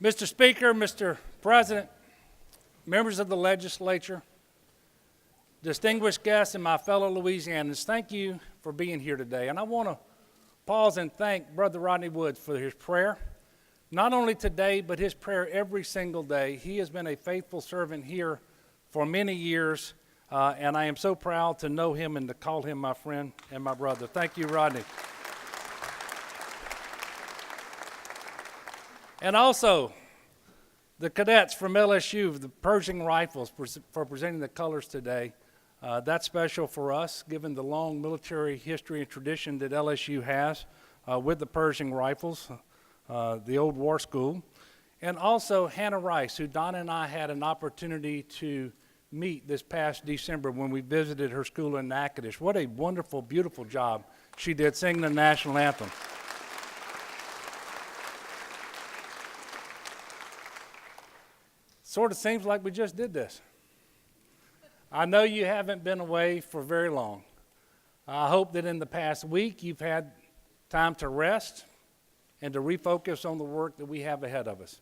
Mr. Speaker, Mr. President, members of the legislature, distinguished guests, and my fellow Louisianans, thank you for being here today. And I want to pause and thank Brother Rodney Woods for his prayer, not only today, but his prayer every single day. He has been a faithful servant here for many years, and I am so proud to know him and to call him my friend and my brother. Thank you, Rodney. And also, the cadets from LSU, the Pershing Rifles, for presenting the colors today. That's special for us, given the long military history and tradition that LSU has with the Pershing Rifles, the old war school. And also Hannah Rice, who Donna and I had an opportunity to meet this past December when we visited her school in Natchitoches. What a wonderful, beautiful job she did singing the national anthem. Sort of seems like we just did this. I know you haven't been away for very long. I hope that in the past week you've had time to rest and to refocus on the work that we have ahead of us.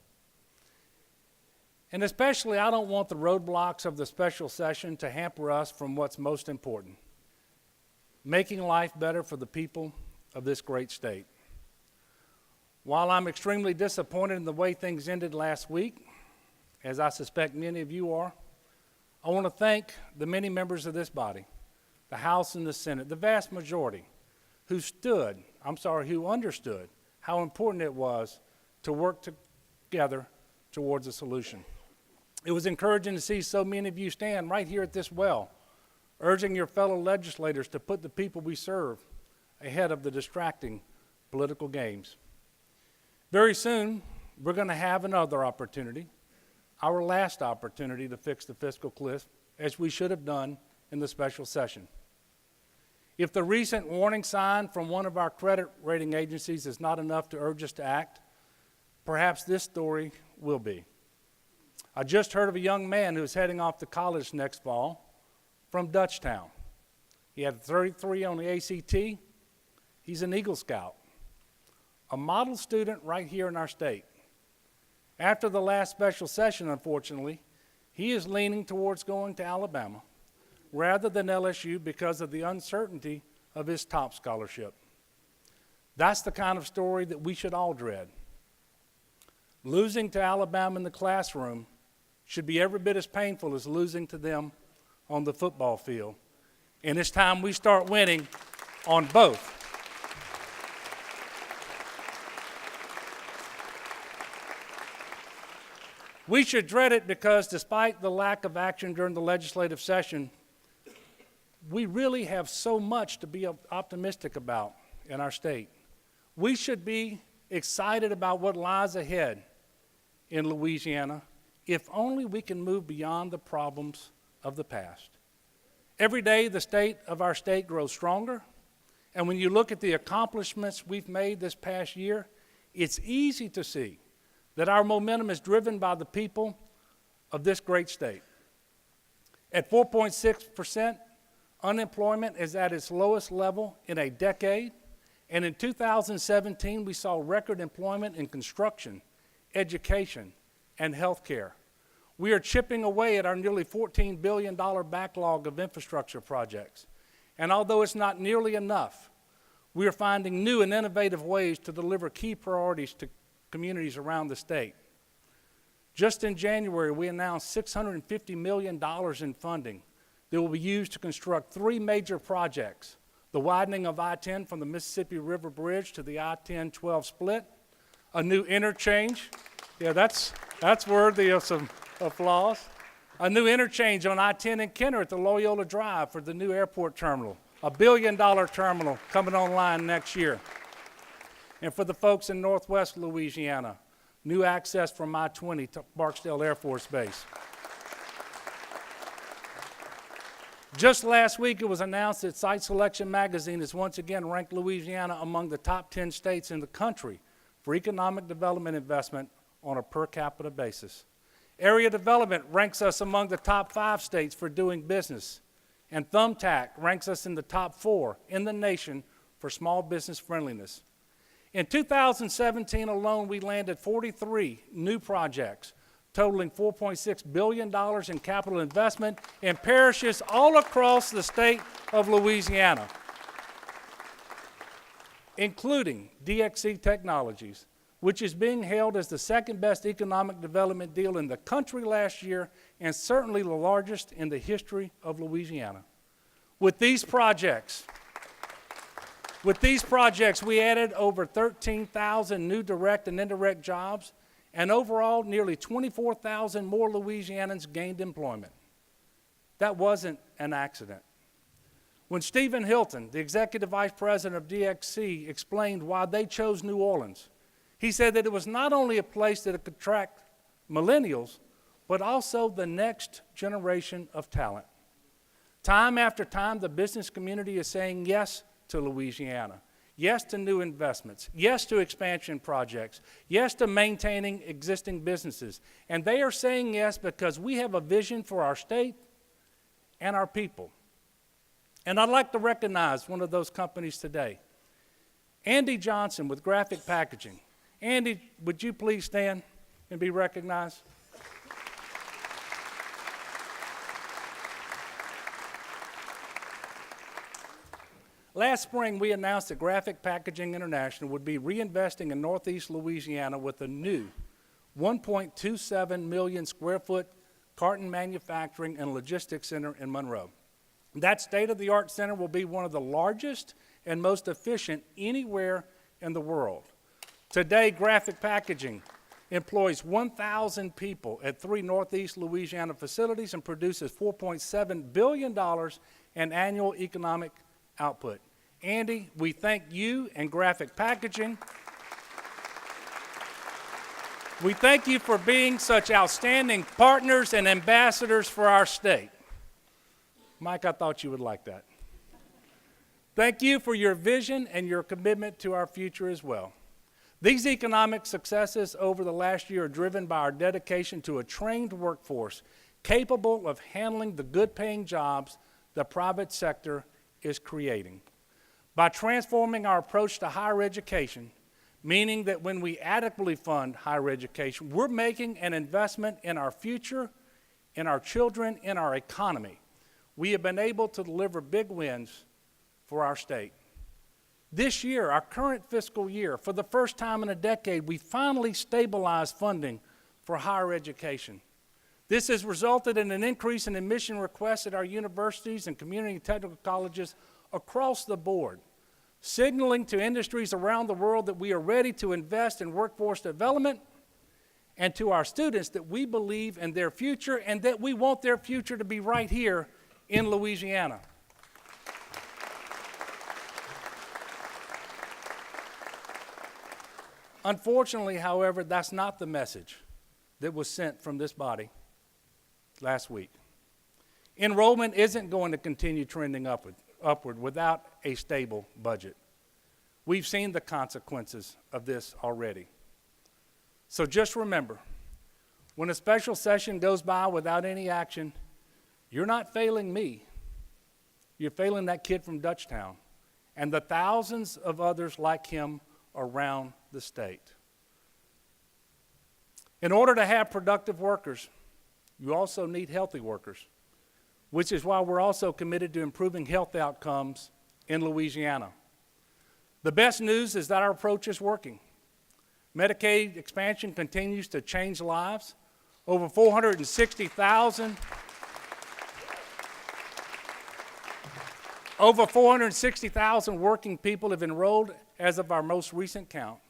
And especially, I don't want the roadblocks of the special session to hamper us from what's most important: making life better for the people of this great state. While I'm extremely disappointed in the way things ended last week, as I suspect many of you are, I want to thank the many members of this body, the House and the Senate, the vast majority, who understood how important it was to work together towards a solution. It was encouraging to see so many of you stand right here at this well, urging your fellow legislators to put the people we serve ahead of the distracting political games. Very soon, we're going to have another opportunity, our last opportunity to fix the fiscal cliff, as we should have done in the special session. If the recent warning sign from one of our credit rating agencies is not enough to urge us to act, perhaps this story will be. I just heard of a young man who's heading off to college next fall from Dutchtown. He had 33 on the ACT. He's an Eagle Scout, a model student right here in our state. After the last special session, unfortunately, he is leaning towards going to Alabama rather than LSU because of the uncertainty of his top scholarship. That's the kind of story that we should all dread. Losing to Alabama in the classroom should be every bit as painful as losing to them on the football field. And it's time we start winning on both. We should dread it because despite the lack of action during the legislative session, we really have so much to be optimistic about in our state. We should be excited about what lies ahead in Louisiana if only we can move beyond the problems of the past. Every day, the state of our state grows stronger, and when you look at the accomplishments we've made this past year, it's easy to see that our momentum is driven by the people of this great state. At 4.6%, unemployment is at its lowest level in a decade, and in 2017, we saw record employment in construction, education, and healthcare. We are chipping away at our nearly $14 billion backlog of infrastructure projects. And although it's not nearly enough, we are finding new and innovative ways to deliver key priorities to communities around the state. Just in January, we announced $650 million in funding that will be used to construct three major projects: the widening of I-10 from the Mississippi River Bridge to the I-10-12 split, a new interchange, that's worthy of some applause, a new interchange on I-10 in Kenner at the Loyola Drive for the new airport terminal, a $1 billion terminal coming online next year. And for the folks in Northwest Louisiana, new access from I-20 to Barksdale Air Force Base. Just last week, it was announced that Site Selection Magazine has once again ranked Louisiana among the top 10 states in the country for economic development investment on a per capita basis. Area Development ranks us among the top 5 states for doing business, and Thumbtack ranks us in the top 4 in the nation for small business friendliness. In 2017 alone, we landed 43 new projects, totaling $4.6 billion in capital investment in parishes all across the state of Louisiana, including DXC Technologies, which is being hailed as the second best economic development deal in the country last year and certainly the largest in the history of Louisiana. With these projects, we added over 13,000 new direct and indirect jobs, and overall, nearly 24,000 more Louisianans gained employment. That wasn't an accident. When Stephen Hilton, the executive vice president of DXC, explained why they chose New Orleans, he said that it was not only a place that could attract millennials, but also the next generation of talent. Time after time, the business community is saying yes to Louisiana, yes to new investments, yes to expansion projects, yes to maintaining existing businesses. And they are saying yes because we have a vision for our state and our people. And I'd like to recognize one of those companies today, Andy Johnson with Graphic Packaging. Andy, would you please stand and be recognized? Last spring, we announced that Graphic Packaging International would be reinvesting in Northeast Louisiana with a new 1.27 million square foot carton manufacturing and logistics center in Monroe. That state-of-the-art center will be one of the largest and most efficient anywhere in the world. Today, Graphic Packaging employs 1,000 people at 3 Northeast Louisiana facilities and produces $4.7 billion in annual economic output. Andy, we thank you and Graphic Packaging. We thank you for being such outstanding partners and ambassadors for our state. Mike, I thought you would like that. Thank you for your vision and your commitment to our future as well. These economic successes over the last year are driven by our dedication to a trained workforce capable of handling the good-paying jobs the private sector is creating. By transforming our approach to higher education, meaning that when we adequately fund higher education, we're making an investment in our future, in our children, in our economy. We have been able to deliver big wins for our state. This year, our current fiscal year, for the first time in a decade, we finally stabilized funding for higher education. This has resulted in an increase in admission requests at our universities and community and technical colleges across the board, signaling to industries around the world that we are ready to invest in workforce development, and to our students that we believe in their future and that we want their future to be right here in Louisiana. Unfortunately, however, that's not the message that was sent from this body last week. Enrollment isn't going to continue trending upward without a stable budget. We've seen the consequences of this already. So just remember, when a special session goes by without any action, you're not failing me. You're failing that kid from Dutchtown and the thousands of others like him around the state. In order to have productive workers, you also need healthy workers, which is why we're also committed to improving health outcomes in Louisiana. The best news is that our approach is working. Medicaid expansion continues to change lives. Over 460,000 working people have enrolled as of our most recent count.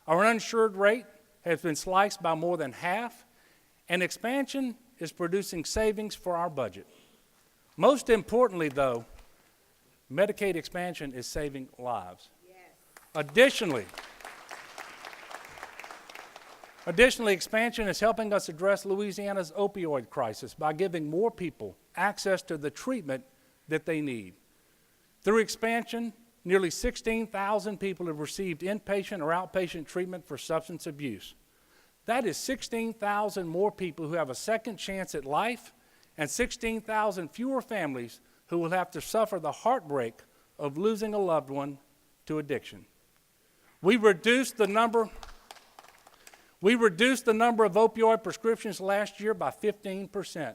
Our uninsured rate has been sliced by more than half, and expansion is producing savings for our budget. Most importantly, though, Medicaid expansion is saving lives. Yes. Additionally, expansion is helping us address Louisiana's opioid crisis by giving more people access to the treatment that they need. Through expansion, nearly 16,000 people have received inpatient or outpatient treatment for substance abuse. That is 16,000 more people who have a second chance at life and 16,000 fewer families who will have to suffer the heartbreak of losing a loved one to addiction. We reduced the number of opioid prescriptions last year by 15%.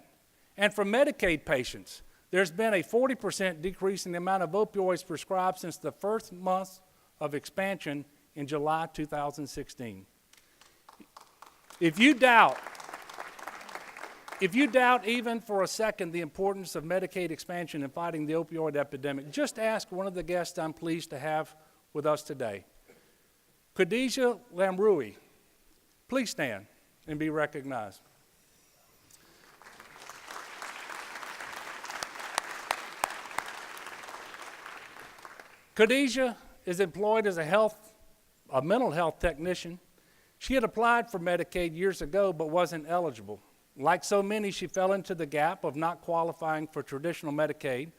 And for Medicaid patients, there's been a 40% decrease in the amount of opioids prescribed since the first month of expansion in July 2016. If you doubt even for a second the importance of Medicaid expansion in fighting the opioid epidemic, just ask one of the guests I'm pleased to have with us today. Khadijah Lamroui, please stand and be recognized. Khadijah is employed as a mental health technician. She had applied for Medicaid years ago but wasn't eligible. Like so many, she fell into the gap of not qualifying for traditional Medicaid,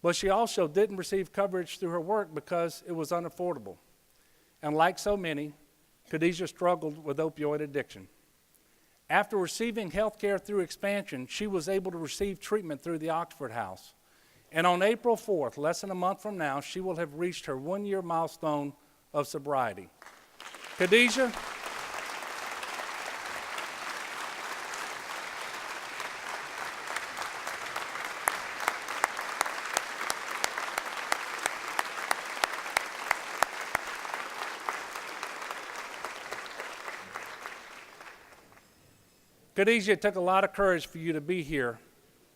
but she also didn't receive coverage through her work because it was unaffordable. And like so many, Khadijah struggled with opioid addiction. After receiving health care through expansion, she was able to receive treatment through the Oxford House. And on April 4th, less than a month from now, she will have reached her one-year milestone of sobriety. Khadijah, Khadijah, it took a lot of courage for you to be here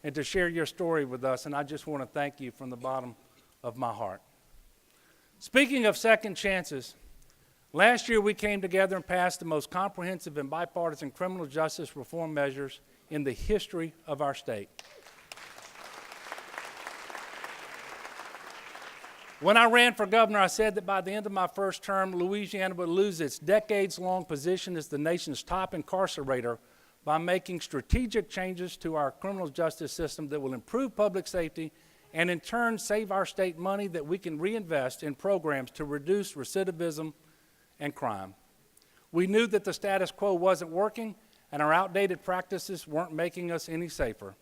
and to share your story with us, and I just want to thank you from the bottom of my heart. Speaking of second chances, last year we came together and passed the most comprehensive and bipartisan criminal justice reform measures in the history of our state. When I ran for governor, I said that by the end of my first term, Louisiana would lose its decades-long position as the nation's top incarcerator by making strategic changes to our criminal justice system that will improve public safety and in turn save our state money that we can reinvest in programs to reduce recidivism and crime. We knew that the status quo wasn't working and our outdated practices weren't making us any safer.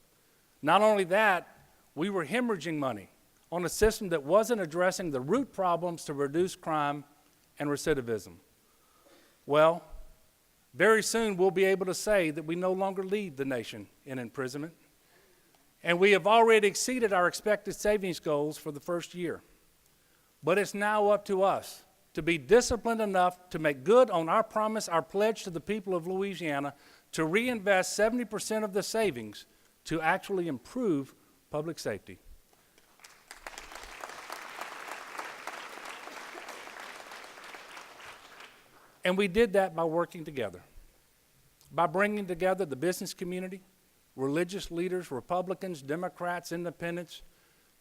Not only that, we were hemorrhaging money on a system that wasn't addressing the root problems to reduce crime and recidivism. Well, very soon we'll be able to say that we no longer lead the nation in imprisonment, and we have already exceeded our expected savings goals for the first year. But it's now up to us to be disciplined enough to make good on our promise, our pledge to the people of Louisiana to reinvest 70% of the savings to actually improve public safety. And we did that by working together, by bringing together the business community, religious leaders, Republicans, Democrats, independents,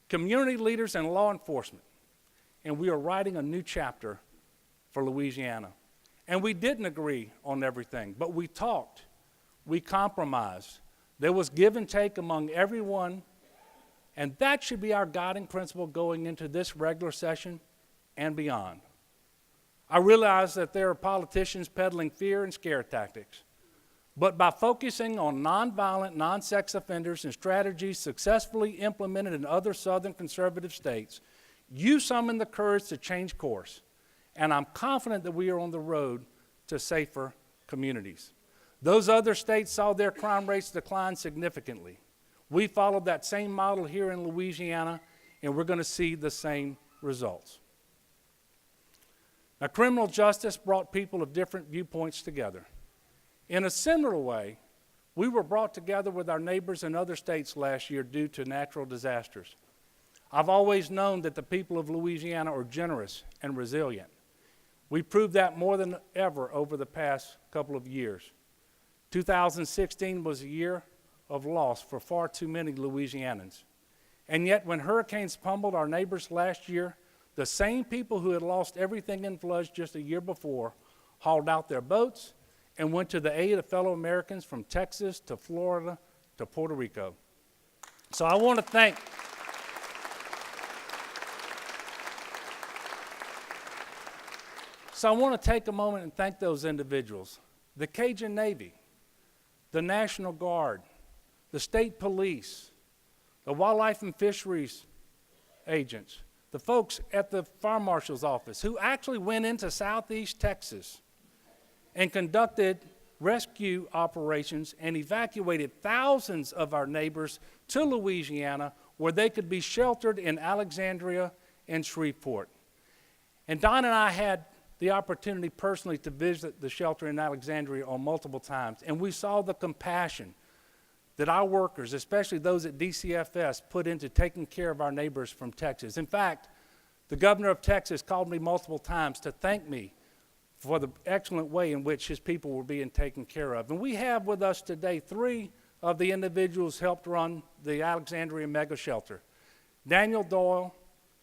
community leaders, and law enforcement. And we are writing a new chapter for Louisiana. And we didn't agree on everything, but we talked, we compromised. There was give and take among everyone, and that should be our guiding principle going into this regular session and beyond. I realize that there are politicians peddling fear and scare tactics, but by focusing on nonviolent, non-sex offenders and strategies successfully implemented in other southern conservative states, you summon the courage to change course, and I'm confident that we are on the road to safer communities. Those other states saw their crime rates decline significantly. We followed that same model here in Louisiana, and we're going to see the same results. Now, criminal justice brought people of different viewpoints together. In a similar way, we were brought together with our neighbors in other states last year due to natural disasters. I've always known that the people of Louisiana are generous and resilient. We proved that more than ever over the past couple of years. 2016 was a year of loss for far too many Louisianans. And yet, when hurricanes pummeled our neighbors last year, the same people who had lost everything in floods just a year before hauled out their boats and went to the aid of fellow Americans from Texas to Florida to Puerto Rico. So I want to take a moment and thank those individuals. The Cajun Navy, the National Guard, the state police, the wildlife and fisheries agents, the folks at the fire marshal's office who actually went into Southeast Texas and conducted rescue operations and evacuated thousands of our neighbors to Louisiana where they could be sheltered in Alexandria and Shreveport. And Don and I had the opportunity personally to visit the shelter in Alexandria on multiple times, and we saw the compassion that our workers, especially those at DCFS, put into taking care of our neighbors from Texas. In fact, the governor of Texas called me multiple times to thank me for the excellent way in which his people were being taken care of. And we have with us today 3 of the individuals who helped run the Alexandria Mega Shelter: Daniel Doyle,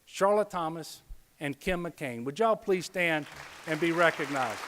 Charlotte Thomas, and Kim McCain. Would y'all please stand and be recognized?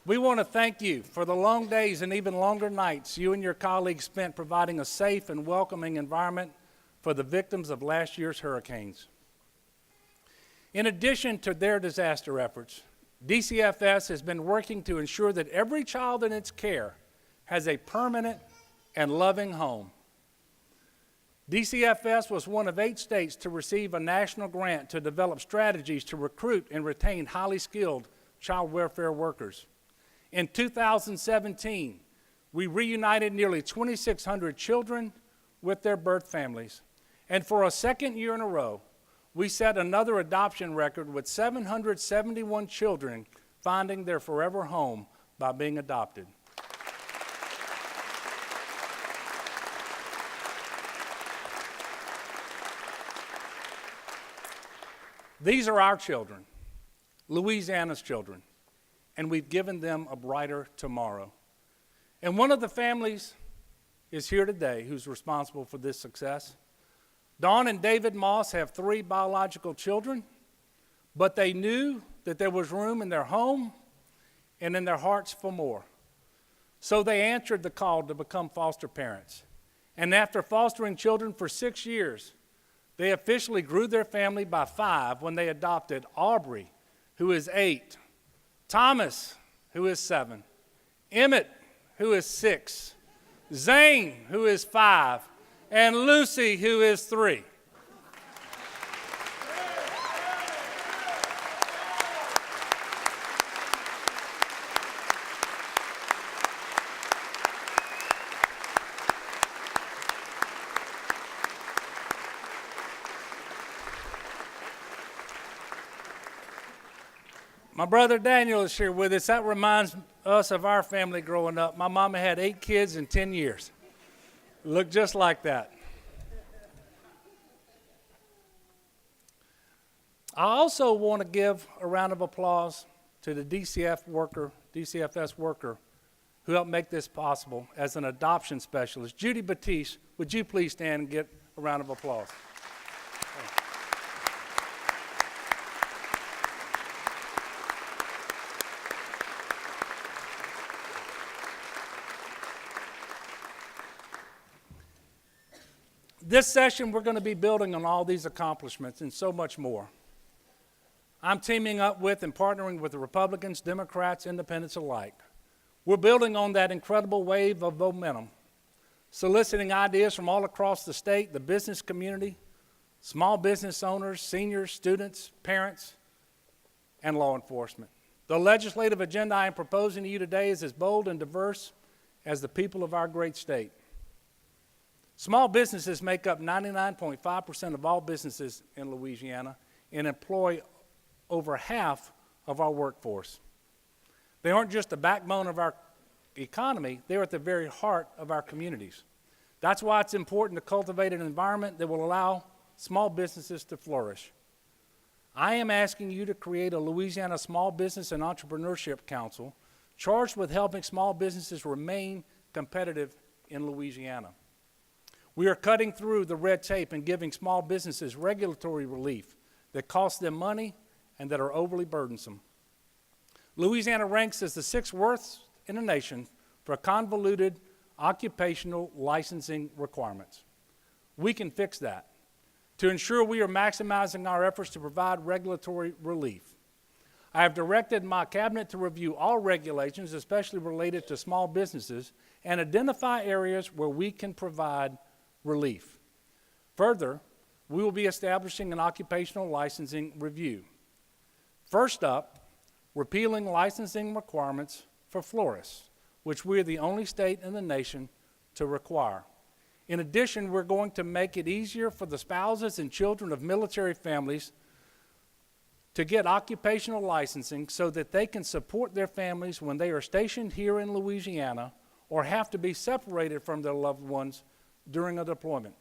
We want to thank you for the long days and even longer nights you and your colleagues spent providing a safe and welcoming environment for the victims of last year's hurricanes. In addition to their disaster efforts, DCFS has been working to ensure that every child in its care has a permanent and loving home. DCFS was one of 8 states to receive a national grant to develop strategies to recruit and retain highly skilled child welfare workers. In 2017, we reunited nearly 2,600 children with their birth families. And for a second year in a row, we set another adoption record with 771 children finding their forever home by being adopted. These are our children, Louisiana's children, and we've given them a brighter tomorrow. And one of the families is here today who's responsible for this success. Dawn and David Moss have 3 biological children, but they knew that there was room in their home and in their hearts for more. So they answered the call to become foster parents. And after fostering children for 6 years, they officially grew their family by 5 when they adopted Aubrey, who is 8, Thomas, who is 7, Emmett, who is 6, Zane, who is 5, and Lucy, who is 3. My brother Daniel is here with us. That reminds us of our family growing up. My mama had 8 kids in 10 years. Looked just like that. I also want to give a round of applause to the DCFS worker who helped make this possible as an adoption specialist. Judy Batiste, would you please stand and get a round of applause? This session, we're going to be building on all these accomplishments and so much more. I'm teaming up with and partnering with the Republicans, Democrats, Independents alike. We're building on that incredible wave of momentum, soliciting ideas from all across the state, the business community, small business owners, seniors, students, parents, and law enforcement. The legislative agenda I am proposing to you today is as bold and diverse as the people of our great state. Small businesses make up 99.5% of all businesses in Louisiana and employ over half of our workforce. They aren't just the backbone of our economy, they're at the very heart of our communities. That's why it's important to cultivate an environment that will allow small businesses to flourish. I am asking you to create a Louisiana Small Business and Entrepreneurship Council charged with helping small businesses remain competitive in Louisiana. We are cutting through the red tape and giving small businesses regulatory relief that costs them money and that are overly burdensome. Louisiana ranks as the 6th worst in the nation for convoluted occupational licensing requirements. We can fix that. to ensure we are maximizing our efforts to provide regulatory relief. I have directed my cabinet to review all regulations, especially related to small businesses, and identify areas where we can provide relief. Further, we will be establishing an occupational licensing review. First up, repealing licensing requirements for florists, which we are the only state in the nation to require. In addition, we're going to make it easier for the spouses and children of military families to get occupational licensing so that they can support their families when they are stationed here in Louisiana or have to be separated from their loved ones during a deployment.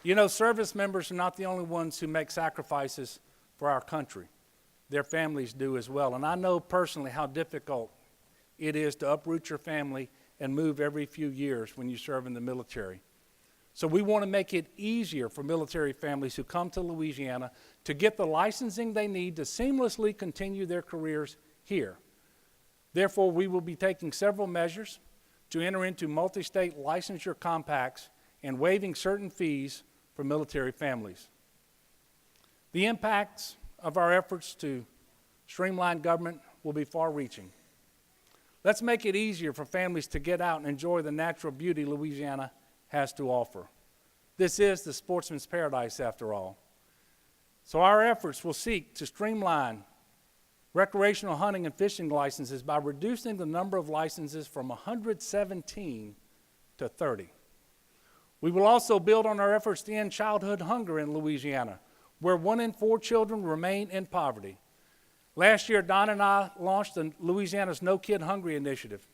You know, service members are not the only ones who make sacrifices for our country. Their families do as well. And I know personally how difficult it is to uproot your family and move every few years when you serve in the military. So we want to make it easier for military families who come to Louisiana to get the licensing they need to seamlessly continue their careers here. Therefore, we will be taking several measures to enter into multi-state licensure compacts and waiving certain fees for military families. The impacts of our efforts to streamline government will be far-reaching. Let's make it easier for families to get out and enjoy the natural beauty Louisiana has to offer. This is the sportsman's paradise, after all. So our efforts will seek to streamline recreational hunting and fishing licenses by reducing the number of licenses from 117 to 30. We will also build on our efforts to end childhood hunger in Louisiana, where 1 in 4 children remain in poverty. Last year, Don and I launched the Louisiana's No Kid Hungry initiative.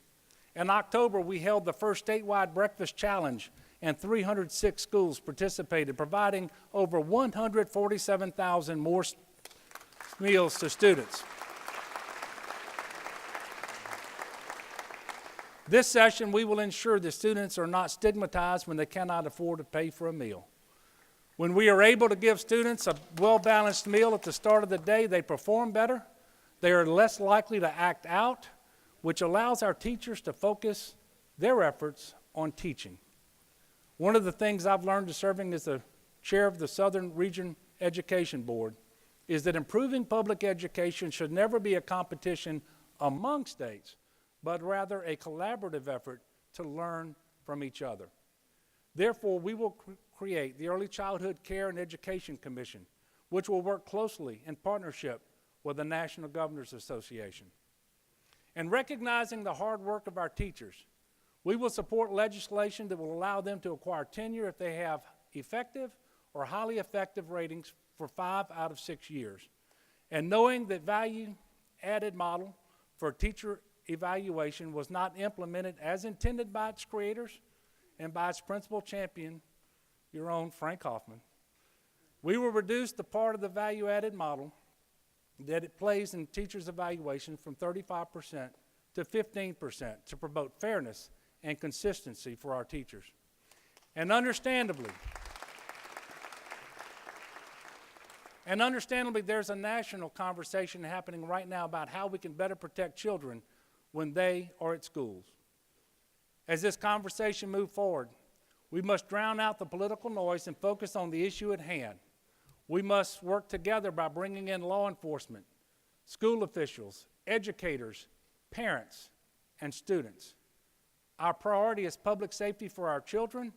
In October, we held the first statewide breakfast challenge, and 306 schools participated, providing over 147,000 more meals to students. This session, we will ensure that students are not stigmatized when they cannot afford to pay for a meal. When we are able to give students a well-balanced meal at the start of the day, they perform better, they are less likely to act out, which allows our teachers to focus their efforts on teaching. One of the things I've learned to serving as the chair of the Southern Region Education Board is that improving public education should never be a competition among states, but rather a collaborative effort to learn from each other. Therefore, we will create the Early Childhood Care and Education Commission, which will work closely in partnership with the National Governors Association. And recognizing the hard work of our teachers, we will support legislation that will allow them to acquire tenure if they have effective or highly effective ratings for 5 out of 6 years. And knowing that value-added model for teacher evaluation was not implemented as intended by its creators and by its principal champion, your own Frank Hoffman, we will reduce the part of the value-added model that it plays in teachers' evaluation from 35% to 15% to promote fairness and consistency for our teachers. And understandably, there's a national conversation happening right now about how we can better protect children when they are at schools. As this conversation moves forward, we must drown out the political noise and focus on the issue at hand. We must work together by bringing in law enforcement, school officials, educators, parents, and students. Our priority is public safety for our children,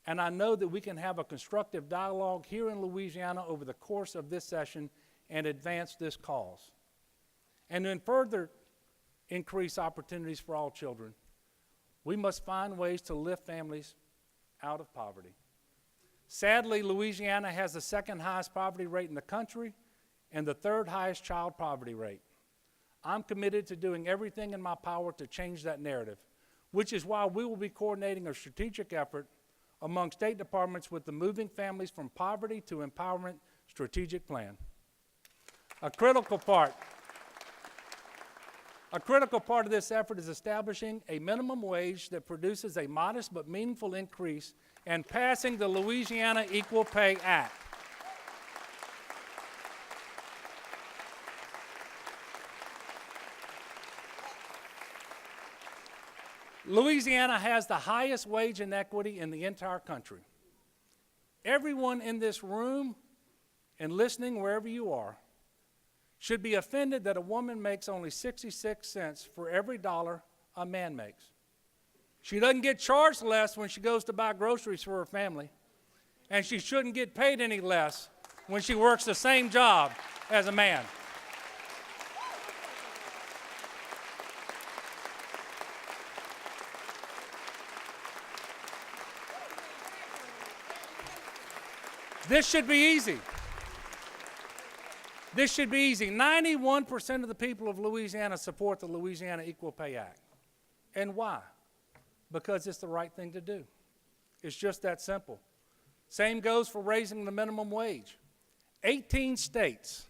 and I know that we can have a constructive dialogue here in Louisiana over the course of this session and advance this cause. And then further increase opportunities for all children, we must find ways to lift families out of poverty. Sadly, Louisiana has the 2nd highest poverty rate in the country and the 3rd highest child poverty rate. I'm committed to doing everything in my power to change that narrative, which is why we will be coordinating a strategic effort among state departments with the Moving Families from Poverty to Empowerment Strategic Plan. A critical part of this effort is establishing a minimum wage that produces a modest but meaningful increase and passing the Louisiana Equal Pay Act. Louisiana has the highest wage inequity in the entire country. Everyone in this room and listening wherever you are should be offended that a woman makes only 66 cents for every dollar a man makes. She doesn't get charged less when she goes to buy groceries for her family, and she shouldn't get paid any less when she works the same job as a man. This should be easy. This should be easy. 91% of the people of Louisiana support the Louisiana Equal Pay Act. And why? Because it's the right thing to do. It's just that simple. Same goes for raising the minimum wage. 18 states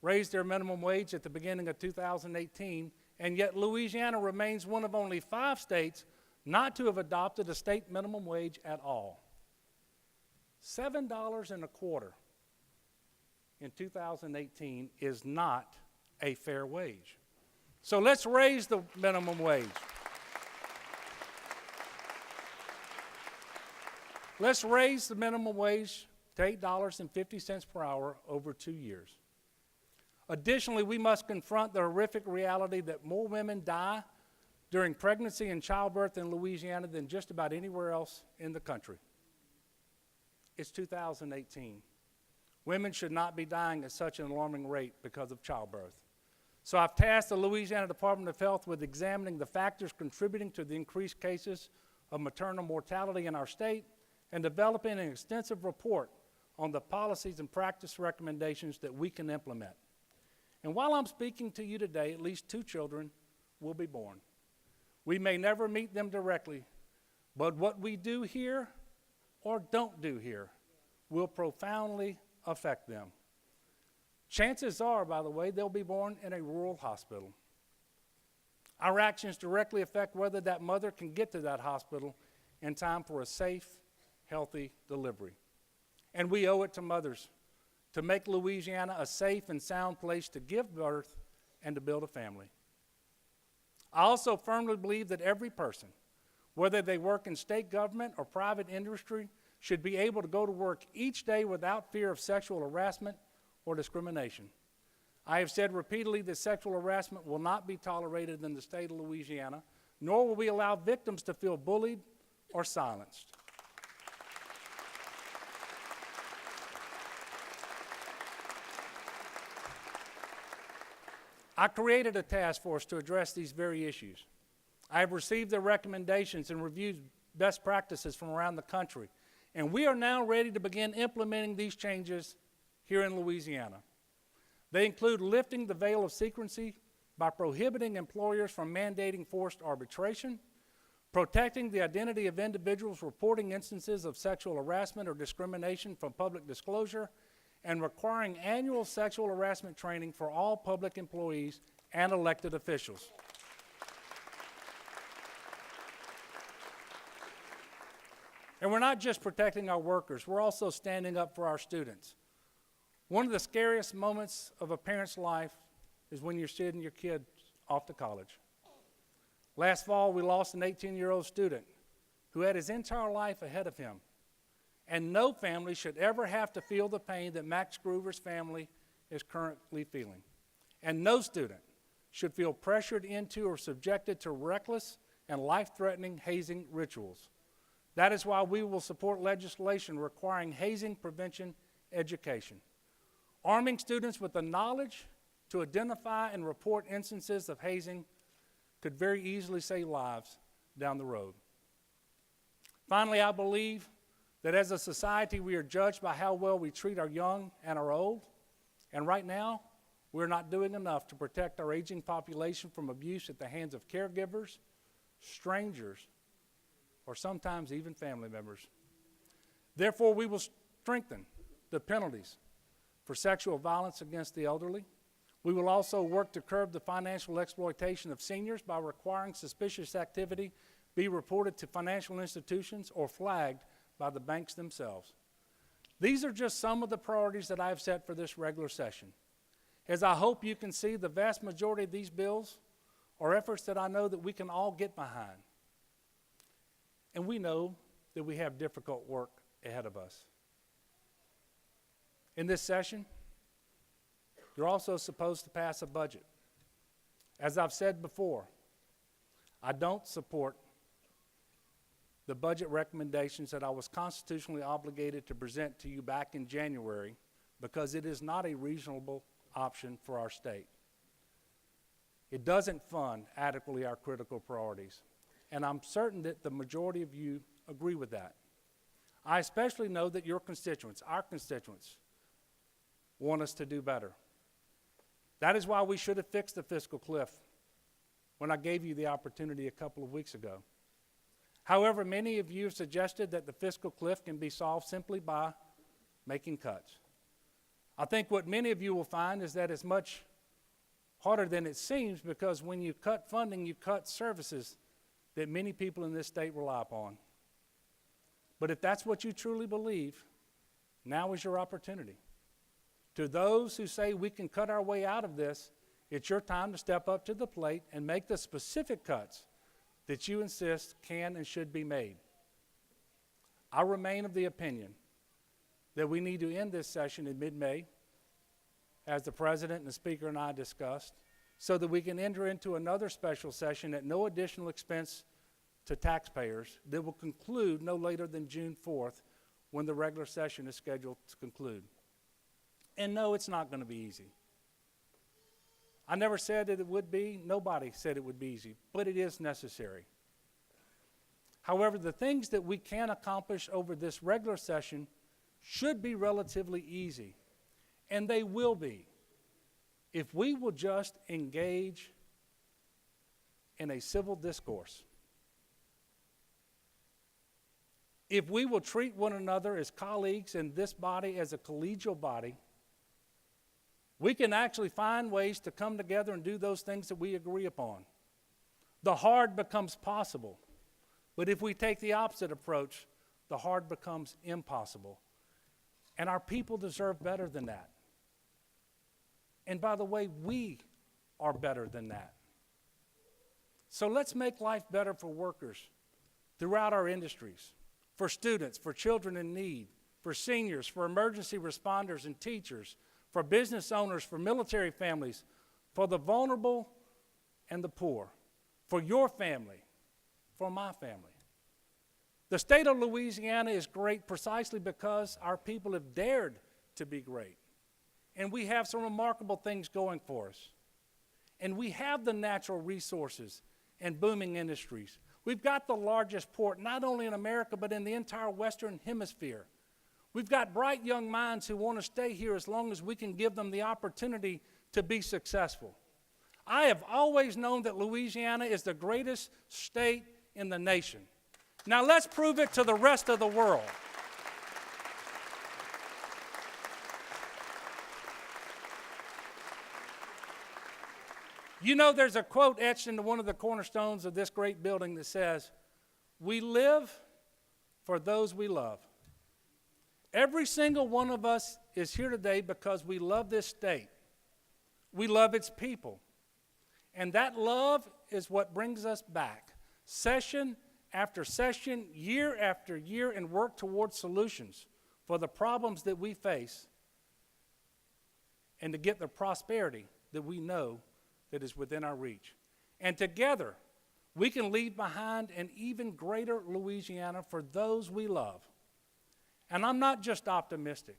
raised their minimum wage at the beginning of 2018, and yet Louisiana remains one of only 5 states not to have adopted a state minimum wage at all. $7.25 in 2018 is not a fair wage. So let's raise the minimum wage. Let's raise the minimum wage to $8.50 per hour over 2 years. Additionally, we must confront the horrific reality that more women die during pregnancy and childbirth in Louisiana than just about anywhere else in the country. It's 2018. Women should not be dying at such an alarming rate because of childbirth. So I've tasked the Louisiana Department of Health with examining the factors contributing to the increased cases of maternal mortality in our state and developing an extensive report on the policies and practice recommendations that we can implement. And while I'm speaking to you today, at least 2 children will be born. We may never meet them directly, but what we do here or don't do here will profoundly affect them. Chances are, by the way, they'll be born in a rural hospital. Our actions directly affect whether that mother can get to that hospital in time for a safe, healthy delivery. And we owe it to mothers to make Louisiana a safe and sound place to give birth and to build a family. I also firmly believe that every person, whether they work in state government or private industry, should be able to go to work each day without fear of sexual harassment or discrimination. I have said repeatedly that sexual harassment will not be tolerated in the state of Louisiana, nor will we allow victims to feel bullied or silenced. I created a task force to address these very issues. I have received their recommendations and reviewed best practices from around the country, and we are now ready to begin implementing these changes here in Louisiana. They include lifting the veil of secrecy by prohibiting employers from mandating forced arbitration, protecting the identity of individuals reporting instances of sexual harassment or discrimination from public disclosure, and requiring annual sexual harassment training for all public employees and elected officials. And we're not just protecting our workers, we're also standing up for our students. One of the scariest moments of a parent's life is when you're sending your kid off to college. Last fall, we lost an 18-year-old student who had his entire life ahead of him. And no family should ever have to feel the pain that Max Groover's family is currently feeling. And no student should feel pressured into or subjected to reckless and life-threatening hazing rituals. That is why we will support legislation requiring hazing prevention education. Arming students with the knowledge to identify and report instances of hazing could very easily save lives down the road. Finally, I believe that as a society we are judged by how well we treat our young and our old, and right now we're not doing enough to protect our aging population from abuse at the hands of caregivers, strangers, or sometimes even family members. Therefore, we will strengthen the penalties for sexual violence against the elderly. We will also work to curb the financial exploitation of seniors by requiring suspicious activity be reported to financial institutions or flagged by the banks themselves. These are just some of the priorities that I have set for this regular session. As I hope you can see, the vast majority of these bills are efforts that I know that we can all get behind. And we know that we have difficult work ahead of us. In this session, you're also supposed to pass a budget. As I've said before, I don't support the budget recommendations that I was constitutionally obligated to present to you back in January because it is not a reasonable option for our state. It doesn't fund adequately our critical priorities, and I'm certain that the majority of you agree with that. I especially know that your constituents, our constituents, want us to do better. That is why we should have fixed the fiscal cliff when I gave you the opportunity a couple of weeks ago. However, many of you have suggested that the fiscal cliff can be solved simply by making cuts. I think what many of you will find is that it's much harder than it seems because when you cut funding, you cut services that many people in this state rely upon. But if that's what you truly believe, now is your opportunity. To those who say we can cut our way out of this, it's your time to step up to the plate and make the specific cuts that you insist can and should be made. I remain of the opinion that we need to end this session in mid-May, as the President and the Speaker and I discussed, so that we can enter into another special session at no additional expense to taxpayers that will conclude no later than June 4th when the regular session is scheduled to conclude. And no, it's not going to be easy. I never said that it would be. Nobody said it would be easy, but it is necessary. However, the things that we can accomplish over this regular session should be relatively easy, and they will be if we will just engage in a civil discourse. If we will treat one another as colleagues and this body as a collegial body, we can actually find ways to come together and do those things that we agree upon. The hard becomes possible, but if we take the opposite approach, the hard becomes impossible. And our people deserve better than that. And by the way, we are better than that. So let's make life better for workers throughout our industries, for students, for children in need, for seniors, for emergency responders and teachers, for business owners, for military families, for the vulnerable and the poor, for your family, for my family. The state of Louisiana is great precisely because our people have dared to be great. And we have some remarkable things going for us. And we have the natural resources and booming industries. We've got the largest port, not only in America, but in the entire Western Hemisphere. We've got bright young minds who want to stay here as long as we can give them the opportunity to be successful. I have always known that Louisiana is the greatest state in the nation. Now let's prove it to the rest of the world. You know, there's a quote etched into one of the cornerstones of this great building that says, "We live for those we love." Every single one of us is here today because we love this state. We love its people. And that love is what brings us back, session after session, year after year, and work towards solutions for the problems that we face and to get the prosperity that we know that is within our reach. And together, we can leave behind an even greater Louisiana for those we love. And I'm not just optimistic.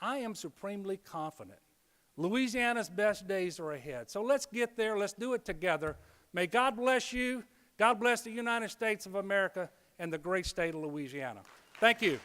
I am supremely confident. Louisiana's best days are ahead. So let's get there. Let's do it together. May God bless you. God bless the United States of America and the great state of Louisiana. Thank you.